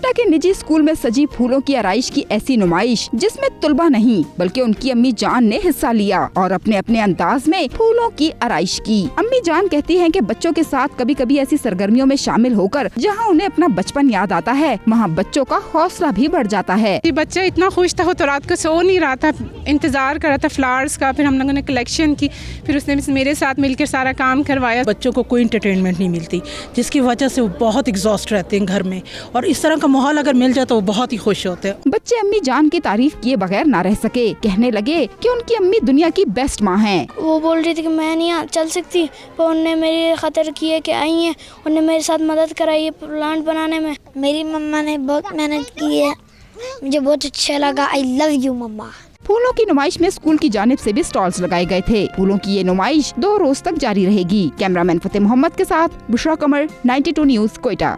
क्वेटा के निजी स्कूल में सजी फूलों की आराइश की ऐसी नुमाइश जिसमें तुलबा नहीं बल्कि उनकी अम्मी जान ने हिस्सा लिया और अपने अपने अंदाज में फूलों की आराइश की। अम्मी जान कहती हैं कि बच्चों के साथ कभी कभी ऐसी सरगर्मियों में शामिल होकर जहां उन्हें अपना बचपन याद आता है वहां बच्चों का हौसला भी बढ़ जाता है। बच्चा इतना खुश था, वो तो रात को सो नहीं रहा था, इंतजार कर रहा था फ्लावर्स का। फिर हम लोगों ने कलेक्शन की, फिर उसने मेरे साथ मिलकर सारा काम करवाया। बच्चों को कोई एंटरटेनमेंट नहीं मिलती जिसकी वजह से वो बहुत एग्जॉस्ट रहते हैं घर में, और इस तरह का माहौल अगर मिल जाए तो वो बहुत ही खुश होते हैं। बच्चे अम्मी जान की तारीफ किए बगैर ना रह सके, कहने लगे कि उनकी अम्मी दुनिया की बेस्ट माँ हैं। वो बोल रही थी कि मैं नहीं चल सकती, पर उन्होंने मेरी खातिर किए कि आई हैं, उन्होंने मेरे साथ मदद कराई है प्लांट बनाने में। मेरी मम्मा ने बहुत मेहनत की है, मुझे बहुत अच्छा लगा। आई लव यू मम्मा। फूलों की नुमाइश में स्कूल की जानिब से भी स्टॉल्स लगाए गए थे। फूलों की ये नुमाइश 2 रोज तक जारी रहेगी। कैमरामैन फतेह मोहम्मद के साथ बुशरा कमर, 92 न्यूज़, क्वेटा।